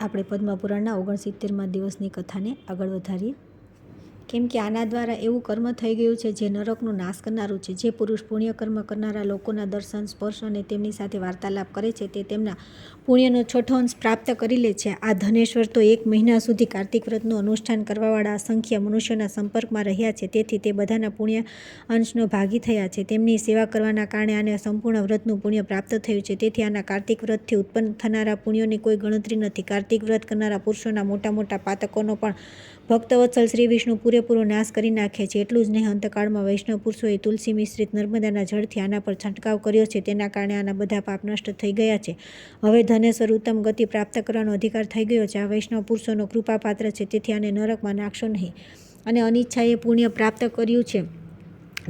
આપણે પદ્મપુરાણના 69માં દિવસની કથાને આગળ વધારીએ. કેમ કે આના દ્વારા એવું કર્મ થઈ ગયું છે જે નરકનો નાશ કરનારું છે. જે પુરુષ પુણ્યકર્મ કરનારા લોકોના દર્શન, સ્પર્શ અને તેમની સાથે વાર્તાલાપ કરે છે તે તેમના પુણ્યનો છઠ્ઠો અંશ પ્રાપ્ત કરી લે છે. આ ધનેશ્વર તો 1 મહિના સુધી કાર્તિક વ્રતનું અનુષ્ઠાન કરવાવાળા અસંખ્ય મનુષ્યોના સંપર્કમાં રહ્યા છે. તેથી તે બધાના પુણ્ય અંશનો ભાગી થયા છે. તેમની સેવા કરવાના કારણે આને સંપૂર્ણ વ્રતનું પુણ્ય પ્રાપ્ત થયું છે. તેથી આના કાર્તિક વ્રતથી ઉત્પન્ન થનારા પુણ્યોની કોઈ ગણતરી નથી. કાર્તિક વ્રત કરનારા પુરુષોના મોટા મોટા પાતકોનો પણ ભક્તવત્સલ શ્રી વિષ્ણુ પૂરેપૂરો નાશ કરી નાખે છે. એટલું જ નહીં, અંતકાળમાં વૈષ્ણવ પુરુષોએ તુલસી મિશ્રિત નર્મદાના જળથી આના પર છંટકાવ કર્યો છે. તેના કારણે આના બધા પાપ નષ્ટ થઈ ગયા છે. હવે ધનેશ્વર ઉત્તમ ગતિ પ્રાપ્ત કરવાનો અધિકાર થઈ ગયો છે. આ વૈષ્ણવ પુરુષોનો કૃપાપાત્ર છે. તેથી આને નરકમાં નાખશો નહીં. અને અનિચ્છાએ પુણ્ય પ્રાપ્ત કર્યું છે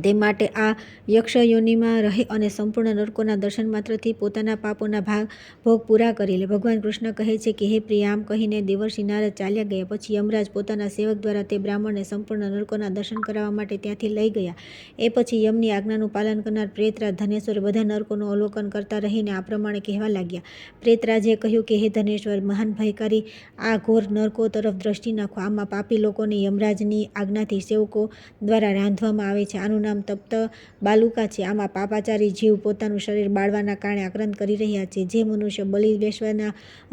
તે માટે આ યક્ષયોનિમાં રહે અને સંપૂર્ણ નરકોના દર્શન માત્રથી પોતાના પાપોના ભોગ પૂરા કરી લે. ભગવાન કૃષ્ણ કહે છે કે હે પ્રિય, આમ કહીને દેવર્ષિ નારદ ચાલ્યા ગયા. પછી યમરાજ પોતાના સેવક દ્વારા તે બ્રાહ્મણને સંપૂર્ણ નરકોના દર્શન કરાવવા માટે ત્યાંથી લઈ ગયા. એ પછી યમની આજ્ઞાનું પાલન કરનાર પ્રેતરાજ ધનેશ્વર બધા નરકોનું અવલોકન કરતા રહીને આ પ્રમાણે કહેવા લાગ્યા. પ્રેતરાજે કહ્યું કે હે ધનેશ્વર, મહાન ભયકારી આ ઘોર નરકો તરફ દ્રષ્ટિ નાખો. આમાં પાપી લોકોને યમરાજની આજ્ઞાથી સેવકો દ્વારા રાંધવામાં આવે છે. આનું નામ તપ્ત બાલુકા છે. આમાં પાપાચારી જીવ પોતાનું શરીર બાળવાના કારણે આક્રંદ કરી રહ્યા છે. જે મનુષ્ય બલિ બેસવાના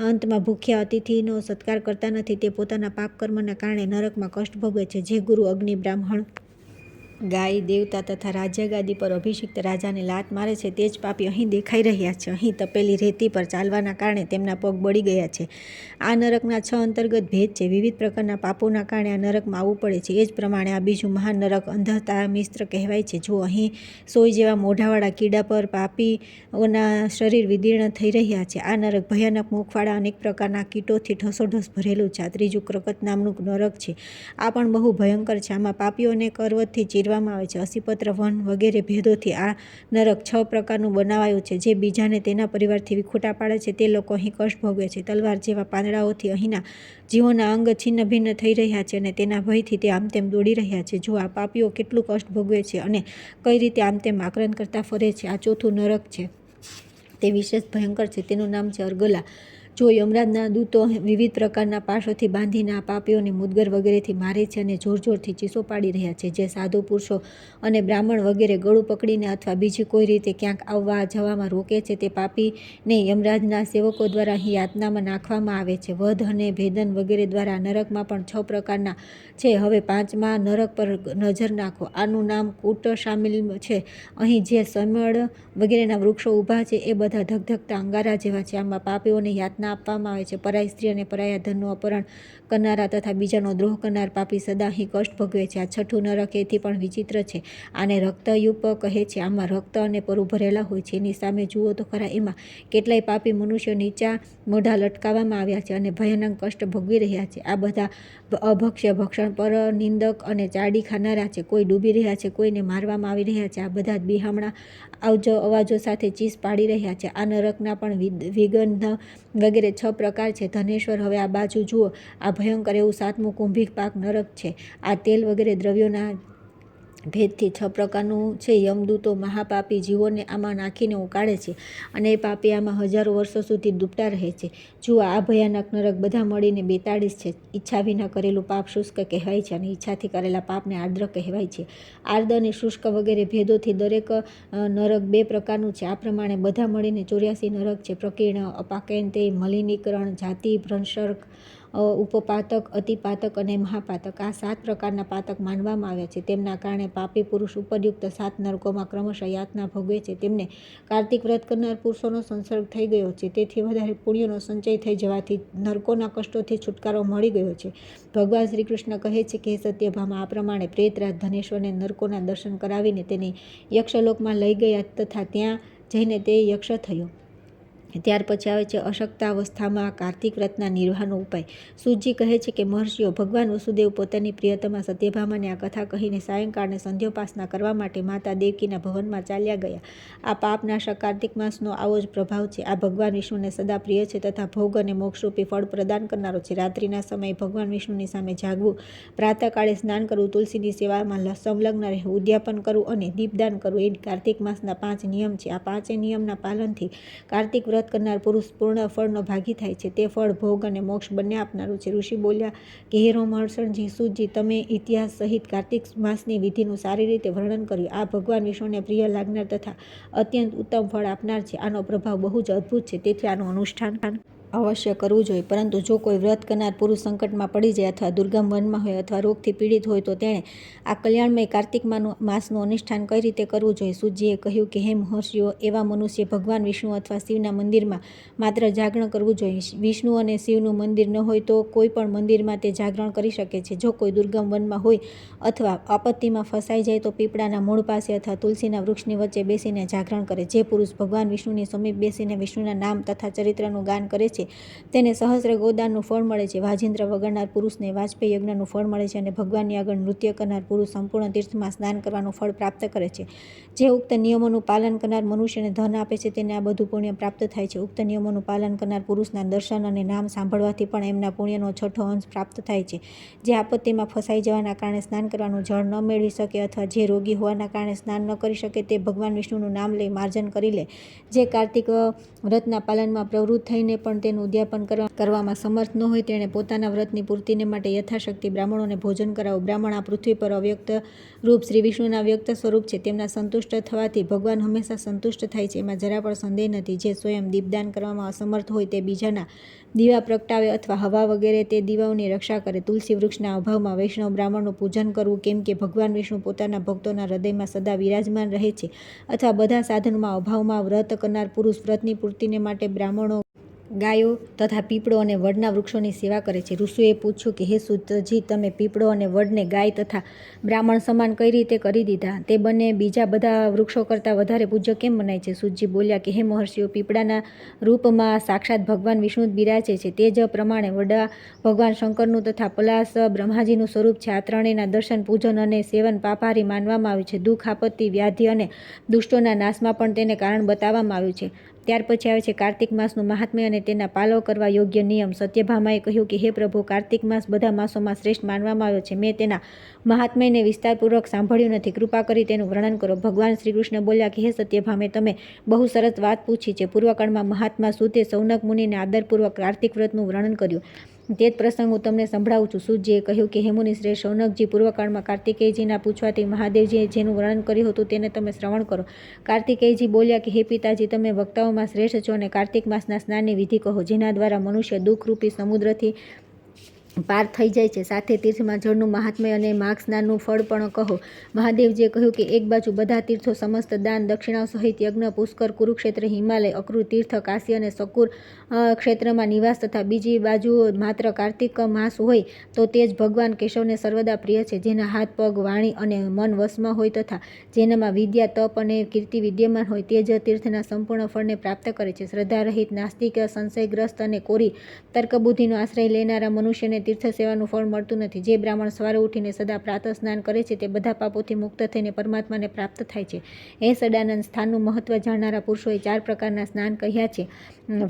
અંતમાં ભૂખ્યા અતિથિનો સત્કાર કરતા નથી તે પોતાના પાપ કર્મના કારણે નરકમાં કષ્ટ ભોગવે છે. જે ગુરુ, અગ્નિ, બ્રાહ્મણ, ગાય, દેવતા તથા રાજ્યગાદી પર અભિષિક્ત રાજાને લાત મારે છે તે જ પાપી અહીં દેખાઈ રહ્યા છે. અહીં તપેલી રેતી પર ચાલવાના કારણે તેમના પગ બળી ગયા છે. આ નરકના 6 અંતર્ગત ભેદ છે. વિવિધ પ્રકારના પાપોના કારણે આ નરકમાં આવવું પડે છે. એ જ પ્રમાણે આ બીજું મહાન નરક અંધતા મિશ્ર કહેવાય છે. જો અહીં સોય જેવા મોઢાવાળા કીડા પર પાપીઓના શરીર વિદીર્ણ થઈ રહ્યા છે. આ નરક ભયાનક મુખવાળા અનેક પ્રકારના કીટોથી ઢસોઢસ ભરેલું છે. આ ત્રીજું ક્રકત નામનું નરક છે. આ પણ બહુ ભયંકર છે. આમાં પાપીઓને કરવતથી આવે છે. અસીપત્ર વન વગેરે ભેદોથી આ નરક 6 પ્રકારનું બનાવાયું છે. જે બીજાને તેના પરિવારથી વિખૂટા પાડે છે તે લોકો અહીં કષ્ટ ભોગવે છે. તલવાર જેવા પાંદડાઓથી અહીંના જીવોના અંગ છિન્ન ભિન્ન થઈ રહ્યા છે અને તેના ભયથી તે આમતેમ દોડી રહ્યા છે. જો આ પાપીઓ કેટલું કષ્ટ ભોગવે છે અને કઈ રીતે આમતેમ આક્રંદ કરતા ફરે છે. આ ચોથું નરક છે તે વિશેષ ભયંકર છે. તેનું નામ છે અર્ગલા. જો યમરાજના દૂતો વિવિધ પ્રકારના પાશોથી બાંધીને આ પાપીઓને મુદગર વગેરેથી મારે છે અને જોર જોરથી ચીસો પાડી રહ્યા છે. જે સાધુ પુરુષો અને બ્રાહ્મણ વગેરે ગળું પકડીને અથવા બીજી કોઈ રીતે ક્યાંક આવવા જવામાં રોકે છે તે પાપીને યમરાજના સેવકો દ્વારા અહીં યાતનામાં નાખવામાં આવે છે. વધ અને ભેદન વગેરે દ્વારા નરકમાં પણ 6 પ્રકારના છે. હવે 5મા નરક પર નજર નાખો. આનું નામ કૂટ શામિલ છે. અહીં જે સમળ વગેરેના વૃક્ષો ઊભા છે એ બધા ધગધગતા અંગારા જેવા છે. આમાં પાપીઓને યાતના આપવામાં આવે છે. પરાઈ સ્ત્રી અને પરાયા ધનનું અપહરણ કરનારા તથા બીજાનો દ્રોહ કરનાર પાપી સદા અહીં કષ્ટ ભોગવે છે. આ 6ઠું નરક એથી પણ વિચિત્ર છે. આને રક્તયુપ કહે છે. આમાં રક્ત અને પરુ ભરેલા હોય છે. એની સામે જુઓ તો ખરા, એમાં કેટલાય પાપી મનુષ્યો નીચા મોઢા લટકાવવામાં આવ્યા છે અને ભયાનક કષ્ટ ભોગવી રહ્યા છે. આ બધા અભક્ષ્ય, ભક્ષણ, પર નિંદક અને ચાડી ખાનારા છે. કોઈ ડૂબી રહ્યા છે, કોઈને મારવામાં આવી રહ્યા છે. આ બધા જ બિહામણા અવાજો સાથે ચીસ પાડી રહ્યા છે. આ નરકના પણ વિગંધ વગેરે 6 પ્રકાર છે. ધનેશ્વર, હવે આ બાજુ જુઓ. આ ભયંકર એવું 7મું કુંભીક પાક નરક છે. આ તેલ વગેરે દ્રવ્યોના ભેદથી 6 પ્રકારનું છે. યમદૂતો મહાપાપી જીવોને આમાં નાખીને ઉકાળે છે અને એ પાપી આમાં હજારો વર્ષો સુધી ડૂબતા રહે છે. જુઓ, આ ભયાનક નરક બધા મળીને 42 છે. ઈચ્છા વિના કરેલું પાપ શુષ્ક કહેવાય છે અને ઈચ્છાથી કરેલા પાપને આર્દ્ર કહેવાય છે. આર્દ અને શુષ્ક વગેરે ભેદોથી દરેક નરક 2 પ્રકારનું છે. આ પ્રમાણે બધા મળીને 84 નરક છે. પ્રકીર્ણ, અપાકેન્તે, મલિનીકરણ, જાતિ, ભ્રંશર્ક, ઉપપાતક, અતિપાતક અને મહાપાતક. આ 7 પ્રકારના પાતક માનવામાં આવ્યા છે. તેમના કારણે પાપી પુરુષ ઉપરયુક્ત 7 નરકોમાં ક્રમશઃ યાતના ભોગવે છે. તેમને કાર્તિક વ્રત કરનાર પુરુષોનો સંસર્ગ થઈ ગયો છે. તેથી વધારે પુણ્યનો સંચય થઈ જવાથી નરકોના કષ્ટોથી છુટકારો મળી ગયો છે. ભગવાન શ્રી કૃષ્ણ કહે છે કે હે સત્યભામા, આ પ્રમાણે પ્રેતરાજ ધનેશ્વરને નરકોના દર્શન કરાવીને તેને યક્ષલોકમાં લઈ ગયા તથા ત્યાં જઈને તે યક્ષ થયો. ત્યાર પછી આવે છે અશક્તાવસ્થામાં કાર્તિક વ્રતના નિર્વાહનો ઉપાય. સૂતજી કહે છે કે મહર્ષિઓ, ભગવાન વસુદેવ પોતાની પ્રિયતમા સત્યભામાને આ કથા કહીને સાયંકાળને સંધ્યોપાસના કરવા માટે માતા દેવકીના ભવનમાં ચાલ્યા ગયા. આ પાપનાશક કાર્તિક માસનો આવો જ પ્રભાવ છે. આ ભગવાન વિષ્ણુને સદા પ્રિય છે તથા ભોગ અને મોક્ષરૂપી ફળ પ્રદાન કરનારો છે. રાત્રિના સમયે ભગવાન વિષ્ણુની સામે જાગવું, પ્રાતઃકાળે સ્નાન કરવું, તુલસીની સેવામાં સંલગ્ન રહેવું, ઉદ્યાપન કરવું અને દીપદાન કરવું એ કાર્તિક માસના 5 નિયમ છે. આ 5 નિયમના પાલનથી કાર્તિક વ્રત વ્રત કરનાર પુરુષ પૂર્ણ ફળનો ભાગી થાય છે. તે ફળ ભોગ અને મોક્ષ બંને આપનારું છે. ઋષિ બોલ્યા કે હે રોમહર્ષણજી, સૂતજી, તમે ઇતિહાસ સહિત કાર્તિક માસની વિધિનું સારી રીતે વર્ણન કર્યું. આ ભગવાન વિષ્ણુને પ્રિય લાગનાર તથા અત્યંત ઉત્તમ ફળ આપનાર છે. આનો પ્રભાવ બહુ જ અદ્ભુત છે, તેથી આનું અનુષ્ઠાન અવશ્ય કરવું જોઈએ. પરંતુ જો કોઈ વ્રત કરનાર પુરુષ સંકટમાં પડી જાય અથવા દુર્ગમ વનમાં હોય અથવા રોગથી પીડિત હોય તો તેણે આ કલ્યાણમય કાર્તિક માસનું અનુષ્ઠાન કઈ રીતે કરવું જોઈએ? સૂતજીએ કહ્યું કે હે મહર્ષિઓ, એવા મનુષ્ય ભગવાન વિષ્ણુ અથવા શિવના મંદિરમાં માત્ર જાગરણ કરવું જોઈએ. વિષ્ણુ અને શિવનું મંદિર ન હોય તો કોઈ પણ મંદિરમાં તે જાગરણ કરી શકે છે. જો કોઈ દુર્ગમ વનમાં હોય અથવા આપત્તિમાં ફસાઈ જાય તો પીપળાના મૂળ પાસે અથવા તુલસીના વૃક્ષની વચ્ચે બેસીને જાગરણ કરે. જે પુરુષ ભગવાન વિષ્ણુની સમીપ બેસીને વિષ્ણુના નામ તથા ચરિત્રનું ગાન કરે છે તેને સહસ્ત્ર ગોદાનનું ફળ મળે છે. વાજિંત્ર વગાડનાર પુરુષને વાજપેયી યજ્ઞનું ફળ મળે છે અને ભગવાનની આગળ નૃત્ય કરનાર પુરુષ સંપૂર્ણ તીર્થમાં સ્નાન કરવાનું ફળ પ્રાપ્ત કરે છે. જે ઉક્ત નિયમોનું પાલન કરનાર મનુષ્યને ધન આપે છે તેને આ બધું પુણ્ય પ્રાપ્ત થાય છે. ઉક્ત નિયમોનું પાલન કરનાર પુરુષના દર્શન અને નામ સાંભળવાથી પણ એમના પુણ્યનો છઠ્ઠો અંશ પ્રાપ્ત થાય છે. જે આપત્તિમાં ફસાઈ જવાના કારણે સ્નાન કરવાનું જળ ન મેળવી શકે અથવા જે રોગી હોવાના કારણે સ્નાન ન કરી શકે તે ભગવાન વિષ્ણુનું નામ લઈ માર્જન કરી લે. જે કાર્તિક વ્રતના પાલનમાં પ્રવૃત્ત થઈને પણ તેનું ઉદ્યાપન કરવામાં સમર્થ ન હોય તેણે પોતાના વ્રતની પૂર્તિને માટે યથાશક્તિ બ્રાહ્મણોને ભોજન કરાવવું. બ્રાહ્મણ આ પૃથ્વી પર અવ્યક્ત રૂપ શ્રી વિષ્ણુના વ્યક્ત સ્વરૂપ છે. તેમના સંતુષ્ટ થવાથી ભગવાન હંમેશા સંતુષ્ટ થાય છે, એમાં જરા પણ સંદેહ નથી. જે સ્વયં દીપદાન કરવામાં અસમર્થ હોય તે બીજાના દીવા પ્રગટાવે અથવા હવા વગેરે તે દીવાઓની રક્ષા કરે. તુલસી વૃક્ષના અભાવમાં વૈષ્ણવ બ્રાહ્મણનું પૂજન કરવું, કેમ કે ભગવાન વિષ્ણુ પોતાના ભક્તોના હૃદયમાં સદા વિરાજમાન રહે છે. અથવા બધા સાધનોમાં અભાવમાં વ્રત કરનાર પુરુષ વ્રતની પૂર્તિને માટે બ્રાહ્મણો, ગાયો તથા પીપળો અને વડના વૃક્ષોની સેવા કરે છે. ઋષિએ પૂછ્યું કે હે સૂતજી, તમે પીપળો અને વડને ગાય તથા બ્રાહ્મણ સમાન કઈ રીતે કરી દીધા? તે બંને બીજા બધા વૃક્ષો કરતાં વધારે પૂજ્ય કેમ મનાય છે? સૂતજી બોલ્યા કે હે મહર્ષિઓ, પીપળાના રૂપમાં સાક્ષાત ભગવાન વિષ્ણુ જ બિરાજે છે. તે જ પ્રમાણે વડા ભગવાન શંકરનું તથા પલાશ બ્રહ્માજીનું સ્વરૂપ છે. આ ત્રણેયના દર્શન, પૂજન અને સેવન પાપહારી માનવામાં આવ્યું છે. દુઃખ, આપત્તિ, વ્યાધિ અને દુષ્ટોના નાશમાં પણ તેને કારણ બતાવવામાં આવ્યું છે. ત્યાર પછી આવે છે કાર્તિક માસનું મહાત્મ્ય અને તેના પાલવ કરવા યોગ્ય નિયમ. સત્યભામાએ કહ્યું કે હે પ્રભુ, કાર્તિક માસ બધા માસોમાં શ્રેષ્ઠ માનવામાં આવ્યો છે. મેં તેના મહાત્મ્યને વિસ્તારપૂર્વક સાંભળ્યું નથી. કૃપા કરી તેનું વર્ણન કરો. ભગવાન શ્રી કૃષ્ણ બોલ્યા કે હે સત્યભામે, તમે બહુ સરસ વાત પૂછી છે. પૂર્વકાળમાં મહાત્મા સૂતે સૌનક મુનિને આદરપૂર્વક કાર્તિક વ્રતનું વર્ણન કર્યું. તે જ પ્રસંગ હું તમને સંભળાવું છું. સૂતજીએ કહ્યું કે હે મુનિ શ્રેષ્ઠ સૌનકજી, પૂર્વકાળમાં કાર્તિકેયજીના પૂછવાથી મહાદેવજીએ જેનું વર્ણન કર્યું હતું તેને તમે શ્રવણ કરો. કાર્તિકેયજી બોલ્યા કે હે પિતાજી, તમે વક્તાઓમાં શ્રેષ્ઠ છો અને કાર્તિક માસના સ્નાનની વિધિ કહો, જેના દ્વારા મનુષ્ય દુઃખરૂપી સમુદ્રથી પાર થઈ જાય છે. સાથે તીર્થમાં જળનું મહાત્મ્ય અને માઘ સ્નાનનું ફળ પણ કહો. મહાદેવજીએ કહ્યું કે એક બાજુ બધા તીર્થો, સમસ્ત દાન દક્ષિણાઓ સહિત યજ્ઞ, પુષ્કર, કુરુક્ષેત્ર, હિમાલય, અક્રૂર તીર્થ, કાશી અને શકુર ક્ષેત્રમાં નિવાસ તથા બીજી બાજુ માત્ર કાર્તિક માસ હોય તો તે જ ભગવાન કેશવને સર્વદા પ્રિય છે. જેના હાથ, પગ, વાણી અને મન વશમાં હોય તથા જેનામાં વિદ્યા, તપ અને કીર્તિ વિદ્યમાન હોય તે જ તીર્થના સંપૂર્ણ ફળને પ્રાપ્ત કરે છે. શ્રદ્ધા રહિત, નાસ્તિક, સંશયગ્રસ્ત અને કોરી તર્કબુદ્ધિનો આશ્રય લેનારા મનુષ્યને તીર્થ સેવાનું ફળ મળતું નથી. જે બ્રાહ્મણ સવારે ઉઠીને સદા પ્રાતઃ સ્નાન કરે છે તે બધા પાપોથી મુક્ત થઈને પરમાત્માને પ્રાપ્ત થાય છે. હે સદાનંદ, સ્થાનનું મહત્વ જાણનારા પુરુષોએ 4 પ્રકારના સ્નાન કહ્યા છે: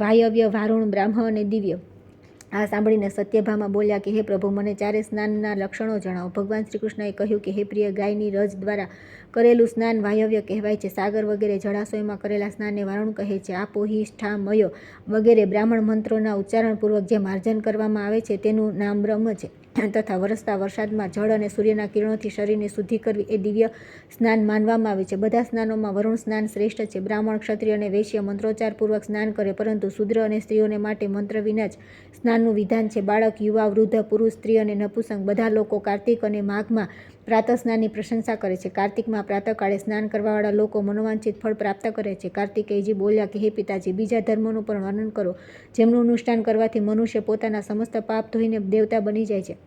વાયવ્ય, વારુણ, બ્રાહ્મ અને દિવ્ય. આ સાંભળીને સત્યભામા બોલ્યા કે હે પ્રભુ, મને 4 સ્નાનના લક્ષણો જણાવો. ભગવાન શ્રી કૃષ્ણએ કહ્યું કે હે પ્રિય, ગાયની રજ દ્વારા કરેલું સ્નાન વાયવ્ય કહેવાય છે. સાગર વગેરે જળાશયોમાં કરેલા સ્નાનને વારુણ કહે છે. આપો, હિ, ષ્ઠા, મયો વગેરે બ્રાહ્મણ મંત્રોના ઉચ્ચારણપૂર્વક જે માર્જન કરવામાં આવે છે તેનું નામ બ્રહ્મ છે. તથા વરસતા વરસાદમાં જળ અને સૂર્યના કિરણોથી શરીરની શુદ્ધિ કરવી એ દિવ્ય સ્નાન માનવામાં આવે છે. બધા સ્નાનોમાં વરુણ સ્નાન શ્રેષ્ઠ છે. બ્રાહ્મણ, ક્ષત્રિય અને વૈશ્ય મંત્રોચ્ચારપૂર્વક સ્નાન કરે, પરંતુ શૂદ્ર અને સ્ત્રીઓને માટે મંત્ર વિના જ સ્નાનનું વિધાન છે. બાળક, યુવા, વૃદ્ધ, પુરુષ, સ્ત્રી અને નપુંસક બધા લોકો કાર્તિક અને માઘમાં પ્રાતઃ સ્નાનની પ્રશંસા કરે છે. કાર્તિકમાં પ્રાતઃકાળે સ્નાન કરવાવાળા લોકો મનોવાંછિત ફળ પ્રાપ્ત કરે છે. કાર્તિકેયજી બોલ્યા કે હે પિતાજી, બીજા ધર્મોનું પણ વર્ણન કરો, જેમનું અનુષ્ઠાન કરવાથી મનુષ્ય પોતાના સમસ્ત પાપ ધોઈને દેવતા બની જાય છે.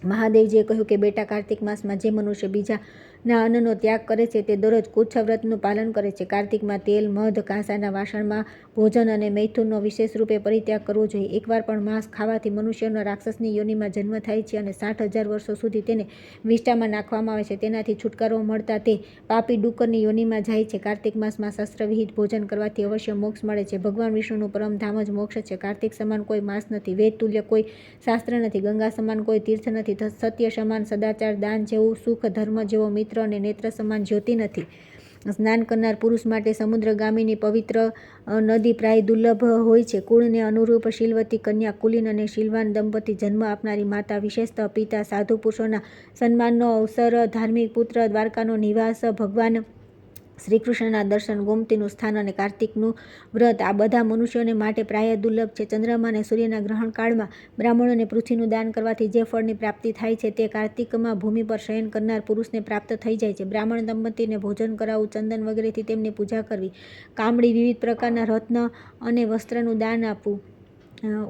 મહાદેવજીએ કહ્યું કે બેટા, કાર્તિક માસમાં જે મનુષ્ય બીજાના અન્નનો ત્યાગ કરે છે તે દરરોજ કુચ્છ વ્રતનું પાલન કરે છે. કાર્તિકમાં તેલ, મધ, કાંસાના વાસણમાં ભોજન અને મૈથુનનો વિશેષ રૂપે પરિત્યાગ કરવો જોઈએ. એકવાર પણ માંસ ખાવાથી મનુષ્યનો રાક્ષસની યોનિમાં જન્મ થાય છે અને 60,000 વર્ષો સુધી તેને વિષ્ટામાં નાખવામાં આવે છે. તેનાથી છુટકારો મળતા તે પાપી ડુક્કરની યોનિમાં જાય છે. કાર્તિક માસમાં શસ્ત્રવિહિત ભોજન કરવાથી અવશ્ય મોક્ષ મળે છે. ભગવાન વિષ્ણુનું પરમધામ જ મોક્ષ છે. કાર્તિક સમાન કોઈ માસ નથી, વેદ તુલ્ય કોઈ શાસ્ત્ર નથી, ગંગા સમાન કોઈ તીર્થ નથી, સત્ય સમાન સદાચાર, દાન જેવું સુખ, ધર્મ જેવો મિત્ર અને નેત્ર સમાન જ્યોતિ નથી. સ્નાન કરનાર પુરુષ માટે સમુદ્રગામીની પવિત્ર નદી પ્રાય દુર્લભ હોય છે. કુળને અનુરૂપ શીલવતી કન્યા, કુલીન અને શીલવાન દંપતી, જન્મ આપનારી માતા, વિશેષતઃ પિતા, સાધુ પુરુષોના સન્માનનો અવસર, ધાર્મિક પુત્ર, દ્વારકાનો નિવાસ, ભગવાન શ્રીકૃષ્ણના દર્શન, ગોમતીનું સ્થાન અને કાર્તિકનું વ્રત આ બધા મનુષ્યોને માટે પ્રાય દુર્લભ છે. ચંદ્રમા અને સૂર્યના ગ્રહણકાળમાં બ્રાહ્મણોને પૃથ્વીનું દાન કરવાથી જે ફળની પ્રાપ્તિ થાય છે તે કાર્તિકમાં ભૂમિ પર શયન કરનાર પુરુષને પ્રાપ્ત થઈ જાય છે. બ્રાહ્મણ દંપતીને ભોજન કરાવવું, ચંદન વગેરેથી તેમની પૂજા કરવી, કામળી, વિવિધ પ્રકારના રત્ન અને વસ્ત્રનું દાન આપવું,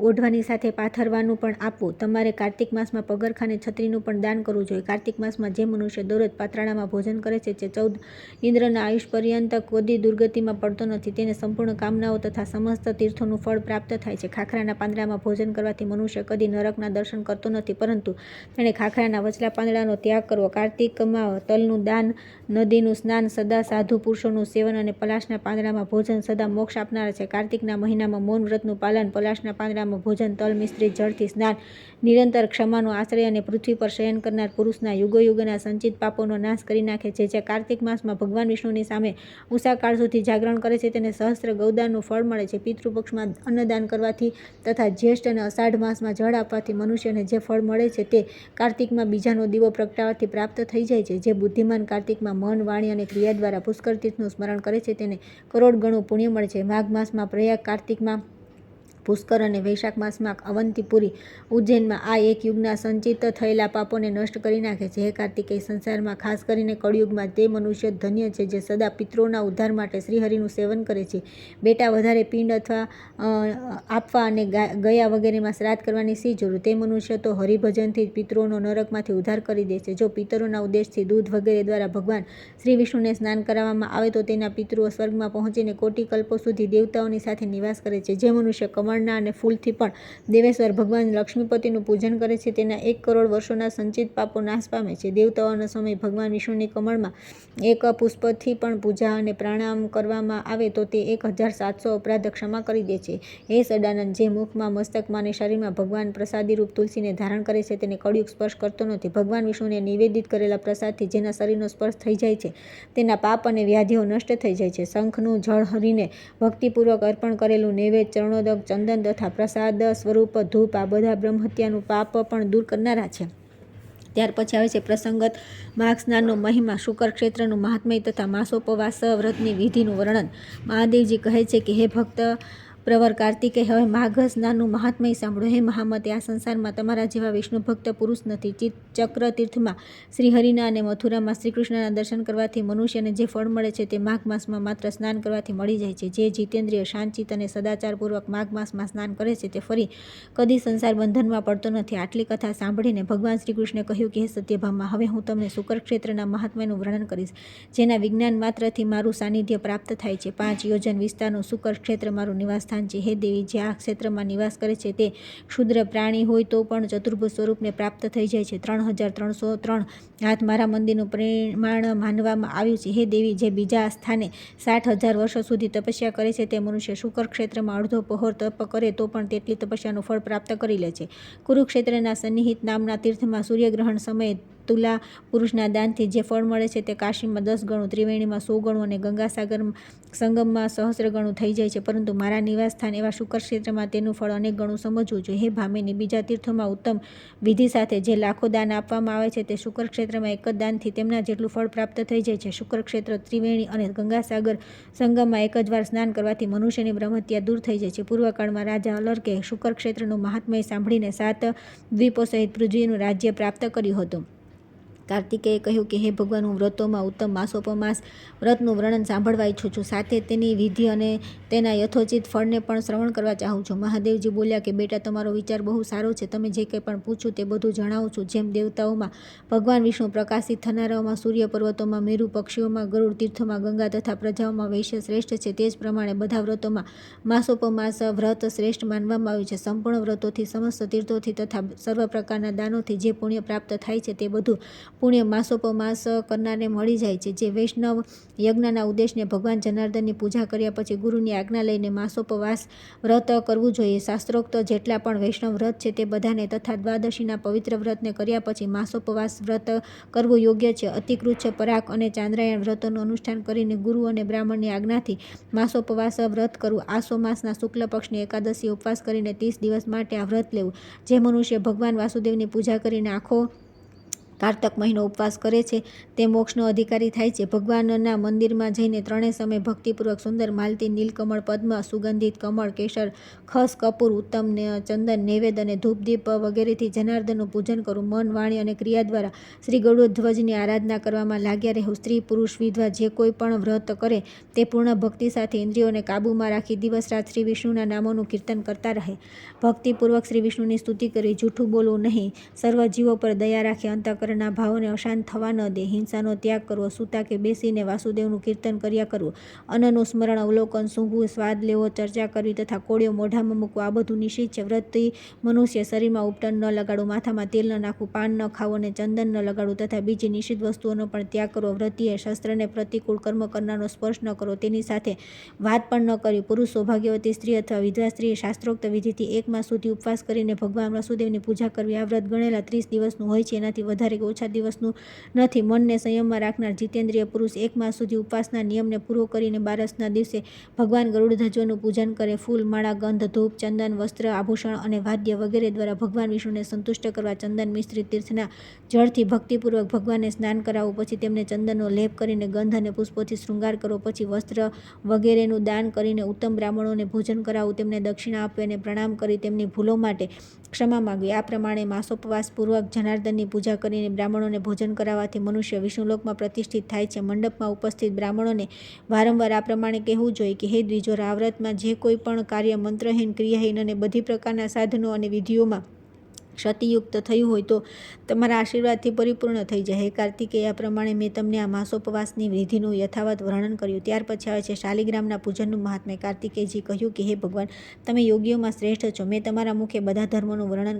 ઓઢવાની સાથે પાથરવાનું પણ આપવું. તમારે કાર્તિક માસમાં પગરખાં અને છત્રીનું પણ દાન કરવું જોઈએ. કાર્તિક માસમાં જે મનુષ્ય દરરોજ પાત્રાળામાં ભોજન કરે છે તે 14 ઇન્દ્રના આયુષ પર્યંત કદી દુર્ગતિમાં પડતો નથી. તેને સંપૂર્ણ કામનાઓ તથા સમસ્ત તીર્થોનું ફળ પ્રાપ્ત થાય છે. ખાખરાના પાંદડામાં ભોજન કરવાથી મનુષ્ય કદી નરકના દર્શન કરતો નથી, પરંતુ તેણે ખાખરાના વચલા પાંદડાનો ત્યાગ કરવો. કાર્તિકમાં તલનું દાન, નદીનું સ્નાન, સદા સાધુ પુરુષોનું સેવન અને પલાશના પાંદડામાં ભોજન સદા મોક્ષ આપનારા છે. કાર્તિકના મહિનામાં મૌન વ્રતનું પાલન, પલાશના પાંદડામાં ભોજન, તલ મિશ્રિત જળથી સ્નાન, નિરંતર ક્ષમાનો આશ્રય અને પૃથ્વી પર શયન કરનાર પુરુષના યુગોયુગના સંચિત પાપોનો નાશ કરી નાખે છે. જે કાર્તિક માસમાં ભગવાન વિષ્ણુની સામે ઉષાકાળ સુધી જાગરણ કરે છે તેને સહસ્ત્ર ગૌદાનનું ફળ મળે છે. પિતૃપક્ષમાં અન્નદાન કરવાથી તથા જ્યેષ્ઠ અને અષાઢ માસમાં જળ આપવાથી મનુષ્યને જે ફળ મળે છે તે કાર્તિકમાં બીજાનો દીવો પ્રગટાવવાથી પ્રાપ્ત થઈ જાય છે. જે બુદ્ધિમાન કાર્તિકમાં મન, વાણી અને ક્રિયા દ્વારા પુષ્કર તીર્થનું સ્મરણ કરે છે તેને કરોડ ગણું પુણ્ય મળે છે. માઘ માસમાં પ્રયાગ, કાર્તિકમાં પુષ્કર અને વૈશાખ માસમાં અવંતિપુરી, ઉજ્જૈનમાં આ એક યુગના સંચિત થયેલા પાપોને નષ્ટ કરી નાખે છે. હે કાર્તિકેય, સંસારમાં ખાસ કરીને કળિયુગમાં તે મનુષ્ય ધન્ય છે જે સદા પિતૃઓના ઉદ્ધાર માટે શ્રીહરિનું સેવન કરે છે. બેટા વધારે પિંડ અથવા આપવા અને ગયા વગેરેમાં શ્રાદ્ધ કરવાની શી જરૂર? તે મનુષ્ય તો હરિભજનથી જ પિતૃઓનો નરકમાંથી ઉદ્ધાર કરી દે છે. જો પિતરોના ઉદ્દેશથી દૂધ વગેરે દ્વારા ભગવાન શ્રી વિષ્ણુને સ્નાન કરાવવામાં આવે તો તેના પિતૃઓ સ્વર્ગમાં પહોંચીને કોટી કલ્પો સુધી દેવતાઓની સાથે નિવાસ કરે છે. જે મનુષ્ય કમળના અને ફૂલથી પણ દેવેશ્વર ભગવાન લક્ષ્મીપતિનું પૂજન કરે છે તેના 1 કરોડ વર્ષોના સંચિત પાપો નાશ પામે છે. દેવતાઓના સમય ભગવાન વિષ્ણુની કમળમાં એક પુષ્પથી પણ પૂજા અને પ્રણામ કરવામાં આવે તો તે 1700 અપરાધ ક્ષમા કરી દે છે. હે સદાનંદ, જે મુખમાં, મસ્તકમાં અને શરીરમાં ભગવાન પ્રસાદીરૂપ તુલસીને ધારણ કરે છે તેને કળિયુગ સ્પર્શ કરતો નથી. ભગવાન વિષ્ણુને નિવેદિત કરેલા પ્રસાદથી જેના શરીરનો સ્પર્શ થઈ જાય છે તેના પાપ અને વ્યાધિઓ નષ્ટ થઈ જાય છે. શંખનું જળ હરિને ભક્તિપૂર્વક અર્પણ કરેલું નૈવેદ્ય, ચરણોદક, ચંદન તથા પ્રસાદ સ્વરૂપ ધૂપ આ બધા બ્રહ્મહત્યાનું પાપ પણ દૂર કરનારા છે. ત્યાર પછી આવે છે પ્રસંગત માઘ સ્નાનનો મહિમા, શુકર ક્ષેત્રનું મહાત્મ્ય તથા માસોપવાસ વ્રતની વિધિનું વર્ણન. મહાદેવજી કહે છે કે હે ભક્ત પ્રવર કાર્તિકે, હવે માઘ સ્નાનનું મહાત્મ્ય સાંભળો. હે મહામતે, આ સંસારમાં તમારા જેવા વિષ્ણુ ભક્ત પુરુષ નથી. ચક્ર તીર્થમાં શ્રીહરિના અને મથુરામાં શ્રીકૃષ્ણના દર્શન કરવાથી મનુષ્યને જે ફળ મળે છે તે માઘ માસમાં માત્ર સ્નાન કરવાથી મળી જાય છે. જે જીતેન્દ્રિય, શાંતચિત્ત અને સદાચારપૂર્વક માઘ માસમાં સ્નાન કરે છે તે ફરી કદી સંસાર બંધનમાં પડતો નથી. આટલી કથા સાંભળીને ભગવાન શ્રીકૃષ્ણે કહ્યું કે હે સત્યભામા, હવે હું તમને શુકર ક્ષેત્રના મહાત્મ્યનું વર્ણન કરીશ, જેના વિજ્ઞાન માત્રથી મારું સાનિધ્ય પ્રાપ્ત થાય છે. 5 યોજન વિસ્તારનું શુકર ક્ષેત્ર મારું નિવાસ સ્થાન છે. હે દેવી, જે આ ક્ષેત્રમાં નિવાસ કરે છે તે ક્ષુદ્ર પ્રાણી હોય તો પણ ચતુર્ભુજ સ્વરૂપને પ્રાપ્ત થઈ જાય છે. 3303 હાથ મારા મંદિરનું પરિમાણ માનવામાં આવ્યું છે. હે દેવી, જે બીજા સ્થાને 60,000 વર્ષો સુધી તપસ્યા કરે છે તે મનુષ્ય શુકર ક્ષેત્રમાં અડધો પહોર તપ કરે તો પણ તેટલી તપસ્યાનું ફળ પ્રાપ્ત કરી લે છે. કુરુક્ષેત્રના સન્નિહિત નામના તીર્થમાં સૂર્યગ્રહણ સમયે તુલા પુરુષના દાનથી જે ફળ મળે છે તે કાશીમાં 10 ગણું, ત્રિવેણીમાં 100 ગણું અને ગંગાસાગર સંગમમાં 1000 ગણું થઈ જાય છે. પરંતુ મારા નિવાસ સ્થાન એવા શુકર ક્ષેત્રમાં તેનું ફળ અનેક ગણું સમજવું જોઈએ. હે ભામિની, બીજા તીર્થોમાં ઉત્તમ વિધિ સાથે જે લાખો દાન આપવામાં આવે છે તે શુકર ક્ષેત્રમાં એક જ દાનથી તેમના જેટલું ફળ પ્રાપ્ત થઈ જાય છે. શુકર ક્ષેત્ર, ત્રિવેણી અને ગંગાસાગર સંગમમાં એક જ વાર સ્નાન કરવાથી મનુષ્યની બ્રહ્મહત્યા દૂર થઈ જાય છે. પૂર્વકાળમાં રાજા અલર્કે શુકર ક્ષેત્રનું મહાત્મ્ય સાંભળીને 7 દ્વીપો સહિત પૃથ્વીનું રાજ્ય પ્રાપ્ત કર્યું હતું. કાર્તિકેયે કહ્યું કે હે ભગવાન, હું વ્રતોમાં ઉત્તમ માસોપમાસ વ્રતનું વર્ણન સાંભળવા ઈચ્છું છું, સાથે તેની વિધિ અને તેના યથોચિત ફળને પણ શ્રવણ કરવા ચાહું છું. મહાદેવજી બોલ્યા કે બેટા, તમારો વિચાર બહુ સારો છે. તમે જે કંઈ પણ પૂછ્યું તે બધું જણાવું છું. જેમ દેવતાઓમાં ભગવાન વિષ્ણુ, પ્રકાશિત થનારાઓમાં સૂર્ય, પર્વતોમાં મેરુ, પક્ષીઓમાં ગરુડ, તીર્થોમાં ગંગા તથા પ્રજાઓમાં વૈશ્ય શ્રેષ્ઠ છે, તે જ પ્રમાણે બધા વ્રતોમાં માસોપમાસ વ્રત શ્રેષ્ઠ માનવામાં આવ્યું છે. સંપૂર્ણ વ્રતોથી, સમસ્ત તીર્થોથી તથા સર્વ પ્રકારના દાનોથી જે પુણ્ય પ્રાપ્ત થાય છે તે બધું પુણ્ય માસોપમાસ કરનારને મળી જાય છે. જે વૈષ્ણવ યજ્ઞના ઉદ્દેશને ભગવાન જનાર્દનની પૂજા કર્યા પછી ગુરુની આજ્ઞા લઈને માસોપવાસ વ્રત કરવું જોઈએ. શાસ્ત્રોક્ત જેટલા પણ વૈષ્ણવ વ્રત છે તે બધાને તથા દ્વાદશીના પવિત્ર વ્રતને કર્યા પછી માસોપવાસ વ્રત કરવું યોગ્ય છે. અતિકૃચ્છ પરાગ અને ચાંદ્રાયણ વ્રતોનું અનુષ્ઠાન કરીને ગુરુ અને બ્રાહ્મણની આજ્ઞાથી માસોપવાસ વ્રત કરવું. આસો માસના શુક્લ પક્ષની એકાદશી ઉપવાસ કરીને 30 દિવસ માટે આ વ્રત લેવું. જે મનુષ્ય ભગવાન વાસુદેવની પૂજા કરીને આખો કારતક મહિનો ઉપવાસ કરે છે તે મોક્ષનો અધિકારી થાય છે. ભગવાનના મંદિરમાં જઈને ત્રણેય સમય ભક્તિપૂર્વક સુંદર માલતી, નીલકમળ, પદ્મ, સુગંધિત કમળ, કેસર, ખસ, કપૂર, ઉત્તમ ચંદન, નૈવેદ્ય અને ધૂપદીપ વગેરેથી જનાર્દનનું પૂજન કરવું. મન, વાણી અને ક્રિયા દ્વારા શ્રી ગરુડધ્વજની આરાધના કરવામાં લાગ્યા રહેવું. સ્ત્રી, પુરુષ, વિધવા જે કોઈ પણ વ્રત કરે તે પૂર્ણ ભક્તિ સાથે ઇન્દ્રિયોને કાબૂમાં રાખી દિવસ રાત શ્રી વિષ્ણુના નામોનું કીર્તન કરતા રહે. ભક્તિપૂર્વક શ્રી વિષ્ણુની સ્તુતિ કરવી. જૂઠું બોલવું નહીં. સર્વ જીવો પર દયા રાખી અંતઃકરણના ભાવોને અશાંત થવા ન દે. હિંસાનો ત્યાગ કરવો. સૂતા કે બેસીને વાસુદેવનું કીર્તન કર્યા કરવું. અન્નનું સ્મરણ, અવલોકન, સૂંઘવું, સ્વાદ લેવો, ચર્ચા કરવી તથા કોળીઓ મોઢામાં મૂકવું આ બધું નિષિદ્ધ છે. વ્રતી મનુષ્ય શરીરમાં ઉપટન ન લગાડવું, માથામાં તેલ ન નાખવું, પાન ન ખાવું અને ચંદન ન લગાડવું તથા બીજી નિષિદ્ધ વસ્તુઓનો પણ ત્યાગ કરવો. વ્રતીએ શસ્ત્રને પ્રતિકૂળ કર્મ કરનારનો સ્પર્શ ન કરવો, તેની સાથે વાત પણ ન કરવી. પુરુષ, સૌભાગ્યવતી સ્ત્રી અથવા વિધવા સ્ત્રીએ શાસ્ત્રોક્ત વિધિથી 1 માસ સુધી ઉપવાસ કરીને ભગવાન વાસુદેવની પૂજા કરવી. આ વ્રત ગણેલા 30 દિવસનું હોય છે, એનાથી વધારે કે ઓછા દિવસનું નથી. મનને સંયમમાં રાખનાર જીતેન્દ્રિય પુરુષ 1 માસ સુધી ઉપવાસના નિયમને પૂરો કરીને 12ના દિવસે ભગવાન ગરુડધ્વજનું પૂજન કરે. ફૂલ, માળા, ગંધ, ધૂપ, ચંદન, વસ્ત્ર, આભૂષણ અને વાદ્ય વગેરે દ્વારા ભગવાન વિષ્ણુને સંતુષ્ટ કરવા. ચંદન મિશ્રિત તીર્થના જળથી ભક્તિપૂર્વક ભગવાનને સ્નાન કરાવવું. પછી તેમને ચંદનનો લેપ કરીને ગંધ અને પુષ્પોથી શૃંગાર કરવો. પછી વસ્ત્ર વગેરેનું દાન કરીને ઉત્તમ બ્રાહ્મણોને ભોજન કરાવવું. તેમને દક્ષિણા આપવી અને પ્રણામ કરી તેમની ભૂલો માટે ક્ષમા માગવી. આ પ્રમાણે માસોપવાસપૂર્વક જનાર્દનની પૂજા કરીને બ્રાહ્મણોને ભોજન કરાવવાથી મનુષ્ય વિષ્ણુલોકમાં પ્રતિષ્ઠિત થાય છે. મંડપમાં ઉપસ્થિત બ્રાહ્મણોને વારંવાર આ પ્રમાણે કહેવું જોઈએ કે હે દ્વિજોરા, આ વ્રતમાં જે કોઈ પણ કાર્ય મંત્રહીન, ક્રિયાહીન અને બધી પ્રકારના સાધનો અને વિધિઓમાં ક્ષતિયુક્ત થયું હોય તો તમારા આશીર્વાદથી પરિપૂર્ણ થઈ જાય. હે કાર્તિકેય, આ પ્રમાણે મેં તમને આ માસોપવાસની વિધિનું યથાવત વર્ણન કર્યું. ત્યાર પછી આવે છે શાલિગ્રામના પૂજનનું મહાત્મ્ય. કાર્તિકેયજી કહ્યું કે હે ભગવાન, તમે યોગીઓમાં શ્રેષ્ઠ છો. મેં તમારા મુખે બધા ધર્મોનું વર્ણન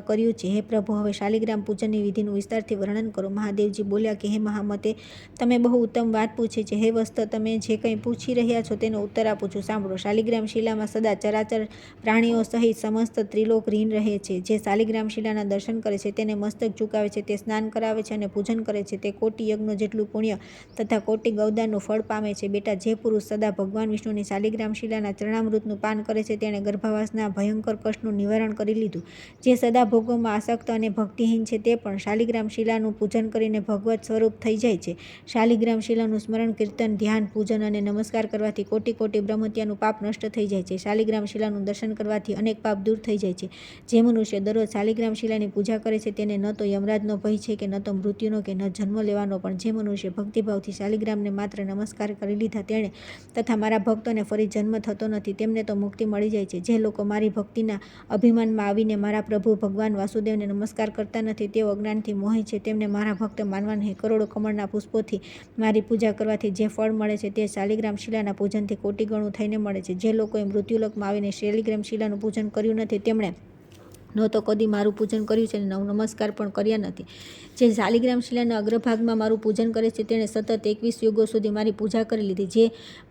કર્યું છે. હે પ્રભુ, હવે શાલિગ્રામ પૂજનની વિધિનું વિસ્તારથી વર્ણન કરો. મહાદેવજી બોલ્યા કે હે મહામતે, તમે બહુ ઉત્તમ વાત પૂછી છે. હે વસ્ત, તમે જે કંઈ પૂછી રહ્યા છો તેનો ઉત્તર આપું છું, સાંભળો. શાલિગ્રામ શિલામાં સદા ચરાચર પ્રાણીઓ સહિત સમસ્ત ત્રિલોક રીન રહે છે. જે શાલિગ્રામ શિલાના દર્શન કરે છે, તેને મસ્તક ઝુકાવે છે, તે સ્નાન કરાવે છે અને પૂજન કરે છે, તે કોટી યજ્ઞો જેટલું પુણ્ય તથા કોટી ગૌદાનનું ફળ પામે છે. બેટા, જે પુરુષ સદા ભગવાન વિષ્ણુની શાલિગ્રામ શિલાના ચરણામૃતનું પાન કરે છે તેણે ગર્ભાવાસના ભયંકર કષ્ટનું નિવારણ કરી લીધું. જે સદા ભોગોમાં આસક્ત અને ભક્તિહીન છે તે પણ શાલિગ્રામ શિલાનું પૂજન કરીને ભગવત સ્વરૂપ થઈ જાય છે. શાલિગ્રામ શિલાનું સ્મરણ, કીર્તન, ધ્યાન, પૂજન અને નમસ્કાર કરવાથી કોટી કોટી બ્રહ્મત્યાનું પાપ નષ્ટ થઈ જાય છે. શાલિગ્રામ શિલાનું દર્શન કરવાથી અનેક પાપ દૂર થઈ જાય છે. જે મનુષ્ય દરરોજ શાલિગ્રામ શિલાની પૂજા કરે છે તેને ન તો યમરાજનો ભય છે કે ન તો મૃત્યુનો કે ન જન્મ લેવાનો. પણ જે મનુષ્ય ભક્તિભાવથી શાલિગ્રામને માત્ર નમસ્કાર કરી લીધા તેણે તથા મારા ભક્તોને ફરી જન્મ થતો નથી, તેમને તો મુક્તિ મળી જાય છે. જે લોકો મારી ભક્તિના અભિમાનમાં આવીને મારા પ્રભુ ભગવાન વાસુદેવને નમસ્કાર કરતા નથી, તેઓ અજ્ઞાનથી મોહે છે, તેમને મારા ભક્ત માનવા નહીં. કરોડો કમળના પુષ્પોથી મારી પૂજા કરવાથી જે ફળ મળે છે તે શાલિગ્રામ શિલાના પૂજનથી કોટી ગણું થઈને મળે છે. જે લોકોએ મૃત્યુલોકમાં આવીને શાલિગ્રામ શિલાનું પૂજન કર્યું નથી તેમણે ન તો કદી મારું પૂજન કર્યું છે અને નમસ્કાર પણ કર્યા નથી. જે શાલિગ્રામ શિલાના અગ્રભાગમાં મારું પૂજન કરે છે તેણે સતત 21 યુગો સુધી મારી પૂજા કરી લીધી. જે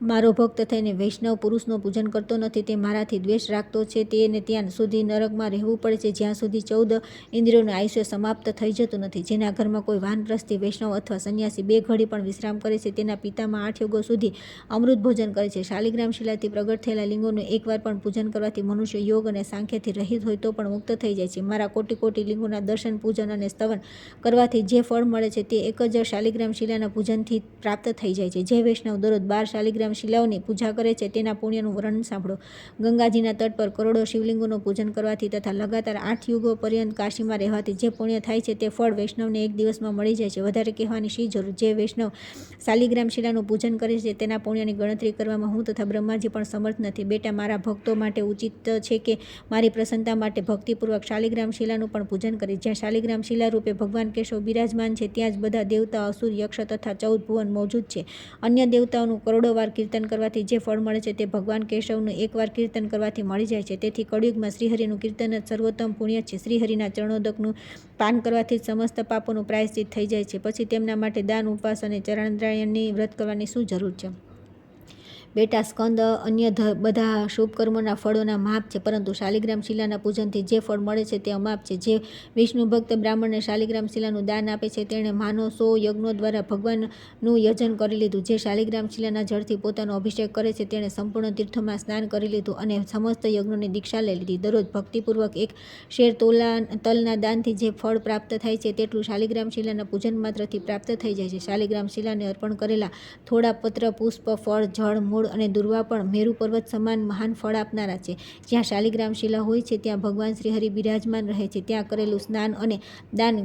મારો ભક્ત થઈને વૈષ્ણવ પુરુષનું પૂજન કરતો નથી તે મારાથી દ્વેષ રાખતો છે. તેને ત્યાં સુધી નરકમાં રહેવું પડે છે જ્યાં સુધી 14 ઇન્દ્રિયોનું આયુષ્ય સમાપ્ત થઈ જતું નથી. જેના ઘરમાં કોઈ વાનપ્રસ્થી, વૈષ્ણવ અથવા સંન્યાસી 2 ઘડી પણ વિશ્રામ કરે છે તેના પિતામાં 8 યુગો સુધી અમૃત ભોજન કરે છે. શાલિગ્રામ શિલાથી પ્રગટ થયેલા લિંગોનું એકવાર પણ પૂજન કરવાથી મનુષ્ય યોગ અને સાંખ્યથી રહિત હોય તો પણ મુક્ત થઈ જાય છે. મારા કોટી કોટી લિંગોના દર્શન, પૂજન અને સ્તવન કરવાથી જે ફળ મળે છે તે એક જ શાલિગ્રામ શિલાના પૂજનથી પ્રાપ્ત થઈ જાય છે. જે વૈષ્ણવ દરરોજ 12 શાલિગ્રામ શિલાઓની પૂજા કરે છે તેના પુણ્યનું વર્ણન સાંભળો. ગંગાજીના તટ પર કરોડો શિવલિંગોનું પૂજન કરવાથી તથા લગાતાર 8 યુગો પર્યંત કાશીમાં રહેવાથી જે પુણ્ય થાય છે તે ફળ વૈષ્ણવને એક દિવસમાં મળી જાય છે. વધારે કહેવાની શી જરૂર. જે વૈષ્ણવ શાલિગ્રામ શિલાનું પૂજન કરે છે તેના પુણ્યની ગણતરી કરવામાં હું તથા બ્રહ્માજી પણ સમર્થ નથી. બેટા, મારા ભક્તો માટે ઉચિત છે કે મારી પ્રસન્નતા માટે ભક્તિ ભક્તિપૂર્વક શાલિગ્રામ શિલાનું પણ પૂજન કરે. જ્યાં શાલિગ્રામ શિલા રૂપે ભગવાન કેશવ બિરાજમાન છે ત્યાં જ બધા દેવતા, અસુર, યક્ષ તથા 14 ભુવન મોજૂદ છે. અન્ય દેવતાઓનું કરોડો વાર કીર્તન કરવાથી જે ફળ મળે છે તે ભગવાન કેશવનું એકવાર કીર્તન કરવાથી મળી જાય છે. તેથી કળિયુગમાં શ્રીહરિનું કીર્તન જ સર્વોત્તમ પુણ્ય છે. શ્રીહરિના ચરણોદકનું પાન કરવાથી જ સમસ્ત પાપોનું પ્રાયશ્ચિત થઈ જાય છે. પછી તેમના માટે દાન, ઉપવાસ અને ચારણાયણની વ્રત કરવાની શું જરૂર છે? બેટા સ્કંદ, અન્ય બધા શુભ કર્મોના ફળોના માપ છે, પરંતુ શાલિગ્રામ શિલાના પૂજનથી જે ફળ મળે છે તે અમાપ છે. જે વિષ્ણુ ભક્ત બ્રાહ્મણને શાલિગ્રામ શિલાનું દાન આપે છે તેણે માનો 100 યજ્ઞો દ્વારા ભગવાનનું યજન કરી લીધું. જે શાલિગ્રામ શિલાના જળથી પોતાનો અભિષેક કરે છે તેણે સંપૂર્ણ તીર્થોમાં સ્નાન કરી લીધું અને સમસ્ત યજ્ઞોની દીક્ષા લઈ લીધી. દરરોજ ભક્તિપૂર્વક 1 શેર તલના દાનથી જે ફળ પ્રાપ્ત થાય છે તેટલું શાલિગ્રામ શિલાના પૂજન માત્રથી પ્રાપ્ત થઈ જાય છે. શાલિગ્રામ શિલાને અર્પણ કરેલા થોડા પત્ર, પુષ્પ, ફળ, જળ, મૂળ અને દુર્વા પણ મેરુ પર્વત સમાન મહાન ફળ આપનારા છે. જ્યાં શાલિગ્રામ શિલા હોય છે ત્યાં ભગવાન શ્રીહરિ બિરાજમાન રહે છે. ત્યાં કરેલું સ્નાન અને દાન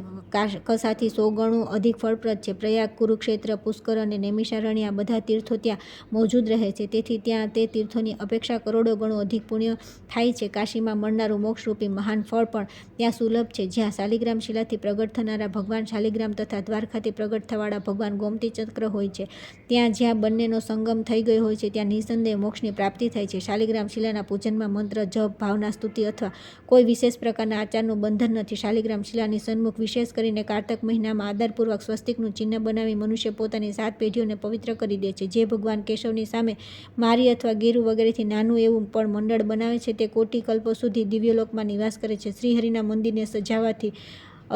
કસાથી 100 ગણું અધિક ફળપ્રદ છે. પ્રયાગ, કુરુક્ષેત્ર, પુષ્કર અને નૈમિષારણ્ય આ બધા તીર્થો ત્યાં મોજૂદ રહે છે. તેથી ત્યાં તે તીર્થોની અપેક્ષા કરોડો ગણું અધિક પુણ્ય થાય છે. કાશીમાં મળનારું મોક્ષરૂપી મહાન ફળ પણ ત્યાં સુલભ છે. જ્યાં શાલિગ્રામ શિલાથી પ્રગટ થનારા ભગવાન શાલિગ્રામ તથા દ્વારકાથી પ્રગટ થવાળા ભગવાન ગોમતી ચક્ર હોય છે, ત્યાં જ્યાં બંનેનો સંગમ થઈ ગયો હોય છે ત્યાં નિસંદેહ મોક્ષની પ્રાપ્તિ થાય છે. શાલિગ્રામ શિલાના પૂજનમાં મંત્ર, જપ, ભાવના, સ્તુતિ અથવા કોઈ વિશેષ પ્રકારના આચારનું બંધન નથી. શાલિગ્રામ શિલાની સન્મુખ વિશેષ કરીને કારતક મહિનામાં આદરપૂર્વક સ્વસ્તિકનું ચિહ્ન બનાવી મનુષ્ય પોતાની 7 પેઢીઓને પવિત્ર કરી દે છે. જે ભગવાન કેશવની સામે મારી અથવા ગેરુ વગેરેથી નાનું એવું પણ મંડળ બનાવે છે તે કોટિ કલ્પો સુધી દિવ્યલોકમાં નિવાસ કરે છે. શ્રીહરિના મંદિરને સજાવવાથી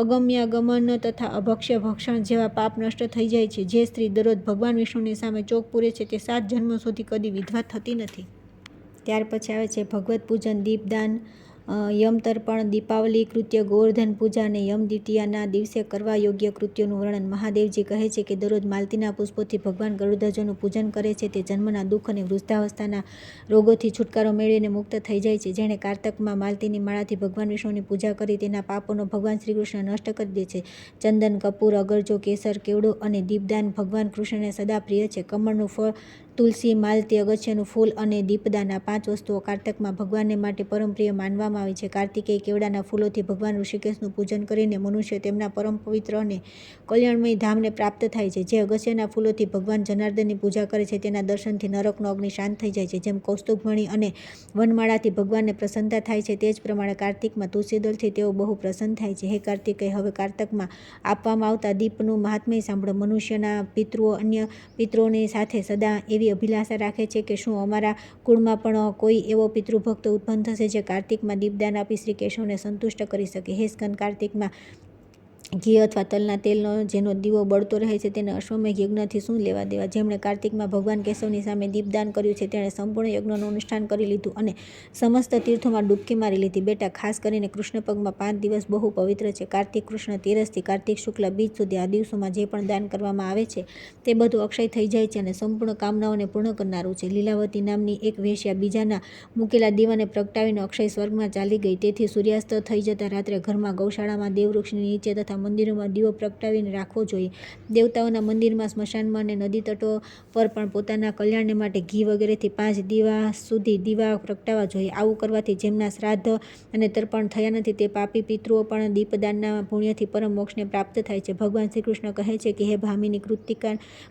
અગમ્યાગમન તથા અભક્ષ્ય ભક્ષણ જેવા પાપ નષ્ટ થઈ જાય છે. જે સ્ત્રી દરરોજ ભગવાન વિષ્ણુની સામે ચોક પૂરે છે તે 7 જન્મો સુધી કદી વિધવા થતી નથી. ત્યાર પછી આવે છે ભગવત પૂજન, દીપદાન, યમતર્પણ, દીપાવલી કૃત્ય, ગોવર્ધન પૂજા અને યમદ્વિતીયાના દિવસે કરવા યોગ્ય કૃત્યોનું વર્ણન. મહાદેવજી કહે છે કે દરરોજ માલતીના પુષ્પોથી ભગવાન ગરુડધ્વજનું પૂજન કરે છે તે જન્મના દુઃખ અને વૃદ્ધાવસ્થાના રોગોથી છુટકારો મેળવીને મુક્ત થઈ જાય છે. જેણે કારતકમાં માલતીની માળાથી ભગવાન વિષ્ણુની પૂજા કરી તેના પાપોનો ભગવાન શ્રીકૃષ્ણ નષ્ટ કરી દે છે. ચંદન, કપૂર, અગરજો, કેસર, કેવડો અને દીપદાન ભગવાન કૃષ્ણને સદા પ્રિય છે. કમળનું ફળ, તુલસી, માલતી, અગસ્યનું ફૂલ અને દીપદાન આ 5 વસ્તુઓ કારતકમાં ભગવાનને માટે પરમ પ્રિય માનવામાં આવે છે. કાર્તિકેય કેવડાના ફૂલોથી ભગવાન ઋષિકેશનું પૂજન કરીને મનુષ્ય તેમના પરમ પવિત્ર અને કલ્યાણમય ધામને પ્રાપ્ત થાય છે. જે અગસ્યના ફૂલોથી ભગવાન જનાર્દનની પૂજા કરે છે તેના દર્શનથી નરકનો અગ્નિ શાંત થઈ જાય છે. જેમ કૌસ્તુભમણિ અને વનમાળાથી ભગવાનને પ્રસન્નતા થાય છે તે જ પ્રમાણે કાર્તિકમાં તુલસીદળથી તેઓ બહુ પ્રસન્ન થાય છે. હે કાર્તિકેય, હવે કારતકમાં આપવામાં આવતા દીપનું મહાત્મ્ય સાંભળો. મનુષ્યના પિતૃઓ અન્ય પિતૃઓની સાથે સદા એવી અભિલાષા રાખે છે કે શું અમારા કુળમાં પણ કોઈ એવો પિતૃભક્ત ઉત્પન્ન થશે જે કાર્તિકમાં દીપદાન આપી શ્રી કેશવને સંતુષ્ટ કરી શકે. હે સ્કંદ, કાર્તિકમાં ઘી અથવા તલના તેલનો જેનો દીવો બળતો રહે છે તેને અશ્વમેઘ યજ્ઞથી શું લેવા દેવા? જેમણે કાર્તિકમાં ભગવાન કેશવની સામે દીપદાન કર્યું છે તેણે સંપૂર્ણ યજ્ઞનું અનુષ્ઠાન કરી લીધું અને સમસ્ત તીર્થોમાં ડૂબકી મારી લીધી. બેટા, ખાસ કરીને કૃષ્ણ પગમાં 5 દિવસ બહુ પવિત્ર છે. કાર્તિક કૃષ્ણ તેરસથી કાર્તિક શુક્લ બીજ સુધી આ દિવસોમાં જે પણ દાન કરવામાં આવે છે તે બધું અક્ષય થઈ જાય છે અને સંપૂર્ણ કામનાઓને પૂર્ણ કરનારું છે. લીલાવતી નામની એક વેશ્યા બીજાના મૂકેલા દીવાને પ્રગટાવીને અક્ષય સ્વર્ગમાં ચાલી ગઈ. તેથી સૂર્યાસ્ત થઈ જતાં રાત્રે ઘરમાં, ગૌશાળામાં, દેવવૃક્ષની નીચે તથા મંદિરોમાં દીવો પ્રગટાવીને રાખવો જોઈએ. દેવતાઓના મંદિરમાં, સ્મશાનમાં અને નદી તટો પર પણ પોતાના કલ્યાણને માટે ઘી વગેરેથી 5 દિવસ સુધી દીવા પ્રગટાવવા જોઈએ. આવું કરવાથી જેમના શ્રાદ્ધ અને તર્પણ થયા નથી તે પાપી પિતૃઓ પણ દીપદાનના પુણ્યથી પરમ મોક્ષને પ્રાપ્ત થાય છે. ભગવાન શ્રીકૃષ્ણ કહે છે કે હે ભામિની,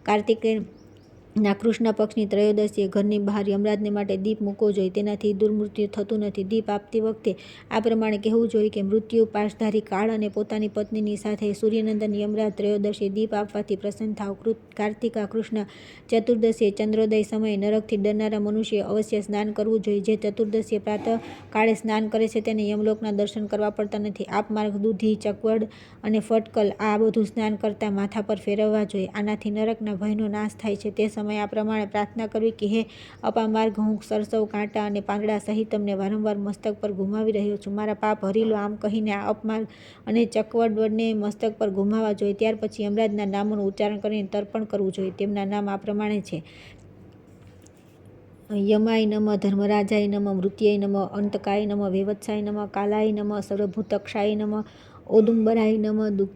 કાર્તિકના કૃષ્ણ પક્ષની ત્રયોદશીએ ઘરની બહાર યમરાજને માટે દીપ મૂકવો જોઈએ. તેનાથી દુર્મૃત્યુ થતું નથી. દીપ આપતી વખતે આ પ્રમાણે કહેવું જોઈએ કે મૃત્યુ, પાશધારી કાળ અને પોતાની પત્નીની સાથે સૂર્યનંદન યમરાજ ત્રયોદશીએ દીપ આપવાથી પ્રસન્ન થાવ. કાર્તિકા કૃષ્ણ ચતુર્દશીએ ચંદ્રોદય સમયે નરકથી ડરનારા મનુષ્યએ અવશ્ય સ્નાન કરવું જોઈએ. જે ચતુર્દશીએ પ્રાતઃ કાળે સ્નાન કરે છે તેને યમલોકના દર્શન કરવા પડતા નથી. આપમાર્ગ, દૂધી, ચકવડ અને ફટકલ આ બધું સ્નાન કરતાં માથા પર ફેરવવા જોઈએ. આનાથી નરકના ભયનો નાશ થાય છે. તે સમયે આ પ્રમાણે પ્રાર્થના કરવી કે હે અપામાર્ગ, હું સરસવ, કાંટા અને પાંદડા સહિત તમને વારંવાર મસ્તક પર ઘુમાવી રહ્યો છું. મારા પાપ હરી લો. આમ કહીને આ અપમાર્ગ અને ચકવડને મસ્તક પર ઘુમાવવા જોઈએ. ત્યાર પછી યમરાજના નામોનું ઉચ્ચારણ કરીને તર્પણ કરવું જોઈએ. તેમના નામ આ પ્રમાણે છે: યમાય નમઃ, ધર્મરાજાય નમઃ, મૃત્યય નમઃ, અંતકાય નમઃ, વેવત્સાય નમઃ, કાલાય નમઃ, સર્વભૂતક્ષાય નમઃ, ઔદુંબરાય નમઃ,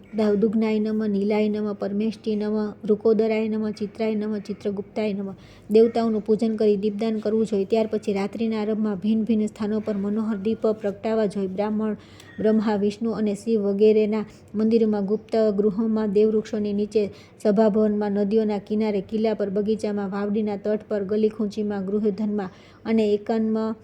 દુગ્નાય નમઃ, નીલાય નમઃ, પરમેષ્ટિ નમઃ, વૃકોદરાય નમઃ, ચિત્રાય નમઃ, ચિત્રગુપ્તાય નમઃ. દેવતાઓનું પૂજન કરી દીપદાન કરવું જોઈએ. ત્યાર પછી રાત્રિના આરંભમાં ભિન્ન ભિન્ન સ્થાનો પર મનોહર દીપ પ્રગટાવવા જોઈએ. બ્રાહ્મણ, બ્રહ્મા, વિષ્ણુ અને શિવ વગેરેના મંદિરોમાં, ગુપ્ત ગૃહોમાં, દેવવૃક્ષોની નીચે, સભાભવનમાં, નદીઓના કિનારે, કિલ્લા પર, બગીચામાં, વાવડીના તટ પર, ગલી ખૂંચીમાં, ગૃહધનમાં અને એકાંતમાં